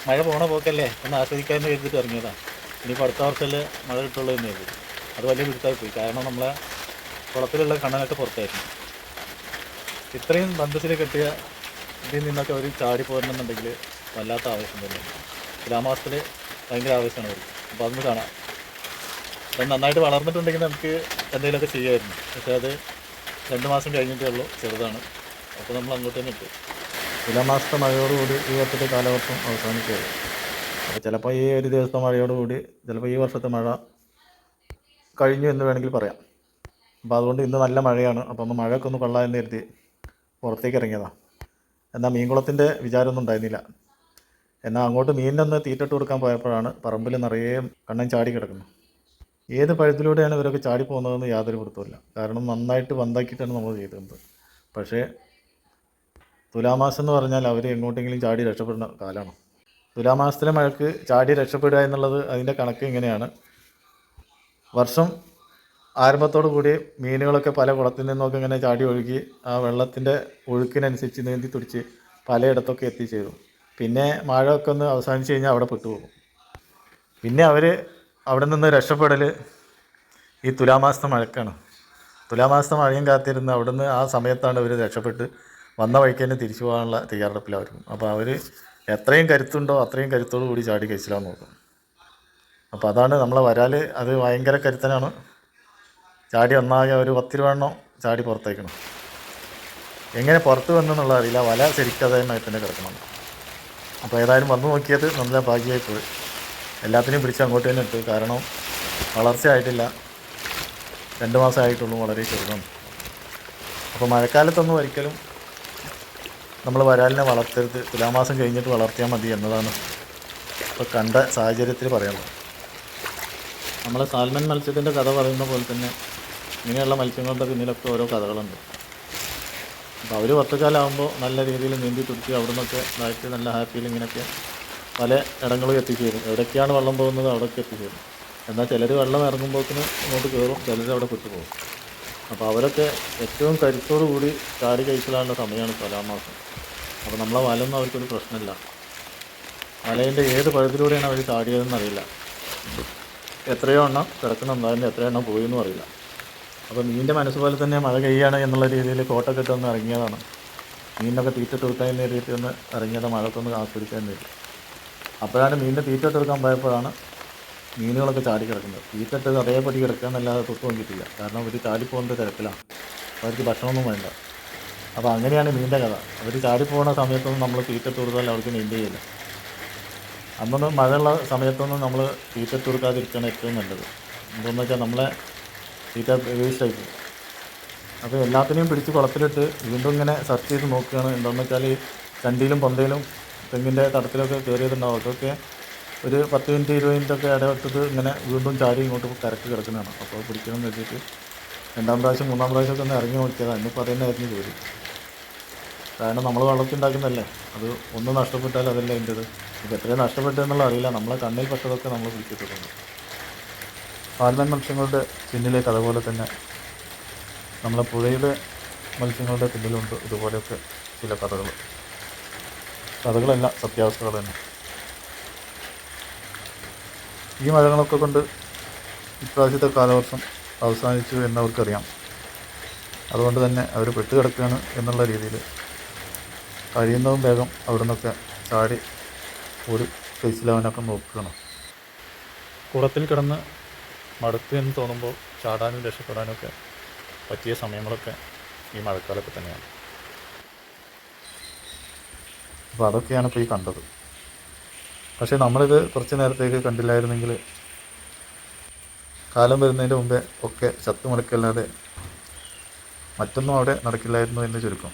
മഴ പോണ പോക്കല്ലേ ഒന്ന് ആസ്വദിക്കാമെന്ന് കരുതിയിട്ട് ഇറങ്ങിയതാണ്. ഇനിയിപ്പോൾ അടുത്ത വർഷമല്ലേ മഴ കിട്ടുള്ളൂ എന്ന് കരുതി. അത് വലിയ പിടുത്തമായി പോയി. കാരണം നമ്മളെ കുളത്തിലുള്ള കണ്ണനൊക്കെ പുറത്തായിരുന്നു. ഇത്രയും ബന്ധത്തിൽ കെട്ടിയ ഇതിൽ നിന്നൊക്കെ അവർ ചാടി പോരണമെന്നുണ്ടെങ്കിൽ വല്ലാത്ത ആവശ്യം തന്നെ. തുലാമാസത്തിൽ ഭയങ്കര ആവശ്യമാണ് അവർക്ക്. അപ്പോൾ അതൊന്ന് കാണാം. അത് നന്നായിട്ട് വളർന്നിട്ടുണ്ടെങ്കിൽ നമുക്ക് എന്തെങ്കിലുമൊക്കെ ചെയ്യുമായിരുന്നു. പക്ഷേ അത് 2 മാസം കഴിഞ്ഞിട്ടേ ഉള്ളൂ, ചെറുതാണ്. അപ്പോൾ നമ്മൾ അങ്ങോട്ട് തന്നെ ഇട്ടു. തുലാമാസത്തെ മഴയോടുകൂടി ഈ വർഷത്തെ കാലവർഷം അവസാനിക്കുകയായി. അപ്പോൾ ചിലപ്പോൾ ഈ ഒരു ദിവസത്തെ മഴയോടുകൂടി ചിലപ്പോൾ ഈ വർഷത്തെ മഴ കഴിഞ്ഞു എന്ന് വേണമെങ്കിൽ പറയാം. അപ്പോൾ അതുകൊണ്ട് ഇന്ന് നല്ല മഴയാണ്. അപ്പോൾ ഒന്ന് മഴയൊക്കെ ഒന്ന് കൊള്ളാൻ കരുതി പുറത്തേക്ക് ഇറങ്ങിയതാണ്. എന്നാൽ മീൻകുളത്തിൻ്റെ വിചാരമൊന്നും ഉണ്ടായിരുന്നില്ല. എന്നാൽ അങ്ങോട്ട് മീനിനൊന്ന് തീറ്റിട്ട് കൊടുക്കാൻ പോയപ്പോഴാണ് പറമ്പിൽ നിറയെ കണ്ണൻ ചാടി കിടക്കുന്നത്. ഏത് പഴുത്തിലൂടെയാണ് ഇവരൊക്കെ ചാടി പോകുന്നതെന്ന് യാതൊരു പിടുത്തമില്ല. കാരണം നന്നായിട്ട് വന്താക്കിയിട്ടാണ് നമ്മൾ ചെയ്തിരുന്നത്. പക്ഷേ തുലാമാസം എന്ന് പറഞ്ഞാൽ അവർ എങ്ങോട്ടെങ്കിലും ചാടി രക്ഷപ്പെടുന്ന കാലമാണ്. തുലാമാസത്തിലെ മഴയ്ക്ക് ചാടി രക്ഷപ്പെടുക എന്നുള്ളത് അതിൻ്റെ കണക്ക് ഇങ്ങനെയാണ്. വർഷം ആരംഭത്തോടു കൂടി മീനുകളൊക്കെ പല കുളത്തിൽ നിന്നൊക്കെ ഇങ്ങനെ ചാടി ഒഴുകി ആ വെള്ളത്തിൻ്റെ ഒഴുക്കിനനുസരിച്ച് നീന്തി തുടിച്ച് പലയിടത്തൊക്കെ എത്തിച്ചേരും. പിന്നെ മഴ ഒക്കെ ഒന്ന് അവസാനിച്ച് കഴിഞ്ഞാൽ അവിടെ പെട്ടുപോകും. പിന്നെ അവർ അവിടെ നിന്ന് രക്ഷപ്പെടൽ ഈ തുലാമാസത്തെ മഴക്കാണ്. തുലാമാസത്തെ മഴയും കാത്തിരുന്ന് അവിടെ നിന്ന് ആ സമയത്താണ് ഇവർ രക്ഷപ്പെട്ട് വന്ന വഴിക്ക് തന്നെ തിരിച്ചു പോകാനുള്ള തയ്യാറെടുപ്പിലായിരിക്കും. അപ്പോൾ അവർ എത്രയും കരുത്തുണ്ടോ അത്രയും കരുത്തോടു കൂടി ചാടി കഴിച്ചിലാൻ നോക്കും. അപ്പോൾ അതാണ് നമ്മളെ വരാൽ. അത് ഭയങ്കര കരുത്തനാണ്. ചാടി ഒന്നാകെ ഒരു 10 രൂപ ചാടി പുറത്തേക്കണം. എങ്ങനെ പുറത്ത് വന്നെന്നുള്ള അറിയില്ല. വല ശരിക്കതായി തന്നെ കിടക്കണം. അപ്പോൾ ഏതായാലും വന്നു നോക്കിയത് നല്ല ഭാഗ്യമായി പോയി. എല്ലാത്തിനെയും പിടിച്ച് അങ്ങോട്ട് തന്നെ ഇട്ടു. കാരണം വളർച്ച ആയിട്ടില്ല, 2 മാസം ആയിട്ടുള്ളൂ, വളരെ ചെറുതാണ്. അപ്പോൾ മഴക്കാലത്തൊന്നും ഒരിക്കലും നമ്മൾ വരാലിനെ വളർത്തരുത്. തുലാമാസം കഴിഞ്ഞിട്ട് വളർത്തിയാൽ മതി എന്നതാണ് ഇപ്പോൾ കണ്ട സാഹചര്യത്തിൽ പറയാനുള്ളത്. നമ്മളെ സാൽമൺ മത്സ്യത്തിൻ്റെ കഥ പറയുന്ന പോലെ തന്നെ ഇങ്ങനെയുള്ള മത്സ്യങ്ങളുടെ പിന്നിലൊക്കെ ഓരോ കഥകളുണ്ട്. അപ്പോൾ അവർ വർഷക്കാലമാകുമ്പോൾ നല്ല രീതിയിൽ നീന്തി തുടിച്ച് അവിടെ നിന്നൊക്കെ ഇതായിട്ട് നല്ല ഹാപ്പിയിൽ ഇങ്ങനെയൊക്കെ പല ഇടങ്ങളും എത്തിച്ചേരും. എവിടേക്കാണ് വെള്ളം പോകുന്നത് അവിടെയൊക്കെ എത്തിച്ചേരും. എന്നാൽ ചിലർ വെള്ളം ഇറങ്ങുമ്പോഴത്തേന് ഇങ്ങോട്ട് കയറും, ചിലർ അവിടെ പെട്ടുപോകും. അപ്പോൾ അവരൊക്കെ ഏറ്റവും കരുത്തോടു കൂടി ചാടി കഴിച്ചിലാനുള്ള സമയമാണ് തുലാമാസം. അപ്പോൾ നമ്മളെ വലയൊന്നും അവർക്കൊരു പ്രശ്നമില്ല. വലേൻ്റെ ഏത് പഴുതിലൂടെയാണ് അവർ ചാടിയതെന്നറിയില്ല. എത്രയോ എണ്ണം കിടക്കുന്നുണ്ടായിരുന്നു, എത്രയോ എണ്ണം പോയെന്നും അറിയില്ല. അപ്പോൾ മീനിൻ്റെ മനസ്സ് പോലെ തന്നെ മഴ പെയ്യാണ് എന്നുള്ള രീതിയിൽ കോട്ടൊക്കെ ഇട്ട് ഒന്ന് ഇറങ്ങിയതാണ്. മീനിനൊക്കെ തീറ്റിട്ട് കൊടുക്കാൻ നേരിട്ട് ഒന്ന് ഇറങ്ങിയത് മഴക്കൊന്ന് ആസ്വദിക്കാൻ വേണ്ടി. അപ്പോഴാണ് മീനിൻ്റെ തീറ്റിട്ട് കൊടുക്കാൻ പോയപ്പോഴാണ് മീനുകളൊക്കെ ചാടി കിടക്കുന്നത്. തീറ്റിട്ട് അതേപടി കിടക്കുക എന്നല്ലാതെ തൊട്ട് നോക്കിയിട്ടില്ല. കാരണം അവർ ചാടിപ്പോകുന്നത് തിരക്കിലാണ്, അവർക്ക് ഭക്ഷണമൊന്നും വേണ്ട. അപ്പോൾ അങ്ങനെയാണ് മീനിൻ്റെ കഥ. അവർ ചാടിപ്പോകുന്ന സമയത്തൊന്നും നമ്മൾ തീറ്റിട്ട് കൊടുത്താൽ അവർക്ക് നീന്തി ചെയ്യില്ല. അന്നൊന്നും മഴയുള്ള സമയത്തൊന്നും നമ്മൾ തീറ്റിട്ട് കൊടുക്കാതിരിക്കുകയാണ് ഏറ്റവും നല്ലത്. എന്താണെന്ന് വെച്ചാൽ നമ്മളെ തീറ്റ വേസ്റ്റായി പോകും. അപ്പോൾ എല്ലാത്തിനെയും പിടിച്ച് കുളത്തിലിട്ട് വീണ്ടും ഇങ്ങനെ സെർച്ച് ചെയ്ത് നോക്കുകയാണ്. എന്താണെന്ന് വെച്ചാൽ ഈ ചണ്ടിയിലും പൊന്തയിലും തെങ്ങിൻ്റെ തടത്തിലൊക്കെ കയറിയതുണ്ടാവും. അതൊക്കെ ഒരു 10 മിനിറ്റ് 20 മിനിറ്റൊക്കെ ഇടവിട്ടത് ഇങ്ങനെ വീണ്ടും ചാടി ഇങ്ങോട്ട് കരക്ക് കിടക്കുന്നതാണ്. അപ്പോൾ പിടിക്കണം എന്ന് വെച്ചിട്ട് 2ാം പ്രാവശ്യം 3ാം പ്രാവശ്യമൊക്കെ ഒന്ന് ഇറങ്ങി നോക്കിയതാണ്. ഇന്നിപ്പോൾ അതന്നെയായിരുന്നു ജോലി. കാരണം നമ്മൾ വളർത്തിണ്ടാക്കുന്നതല്ലേ, അത് ഒന്ന് നഷ്ടപ്പെട്ടാൽ അതല്ലേ എൻ്റെത്. ഇപ്പോൾ എത്രയും നഷ്ടപ്പെട്ടതെന്നുള്ള അറിയില്ല. നമ്മളെ കണ്ണിൽ പെട്ടതൊക്കെ നമ്മൾ പിടിച്ചിട്ടുണ്ട്. സാൽമൺ മത്സ്യങ്ങളുടെ പിന്നിലേക്ക് അതുപോലെ തന്നെ നമ്മളെ പുഴയിലെ മത്സ്യങ്ങളുടെ പിന്നിലുണ്ട് ഇതുപോലെയൊക്കെ ചില കഥകളെല്ലാം സത്യാവസ്ഥകൾ തന്നെ. ഈ മഴകളൊക്കെ കൊണ്ട് ഇപ്രാവശ്യത്തെ കാലവർഷം അവസാനിച്ചു എന്നവർക്കറിയാം. അതുകൊണ്ട് തന്നെ അവർ പെട്ടുകിടക്കുകയാണ് എന്നുള്ള രീതിയിൽ കഴിയുന്നതും വേഗം അവിടെ നിന്നൊക്കെ ചാടി ഒരു കഴിച്ചിലാവാനൊക്കെ നോക്കുകയാണ്. കുളത്തിൽ കിടന്ന് മടുത്തു എന്ന് തോന്നുമ്പോൾ ചാടാനും രക്ഷപ്പെടാനൊക്കെ പറ്റിയ സമയങ്ങളൊക്കെ ഈ മഴക്കാലത്ത് തന്നെയാണ്. അപ്പോൾ അതൊക്കെയാണ് ഇപ്പോൾ ഈ കണ്ടത്. പക്ഷേ നമ്മളിത് കുറച്ച് നേരത്തേക്ക് കണ്ടില്ലായിരുന്നെങ്കിൽ കാലം വരുന്നതിൻ്റെ മുമ്പേ ഒക്കെ ചത്തുമുളക്കല്ലാതെ മറ്റൊന്നും അവിടെ നടക്കില്ലായിരുന്നു എന്ന് ചുരുക്കം.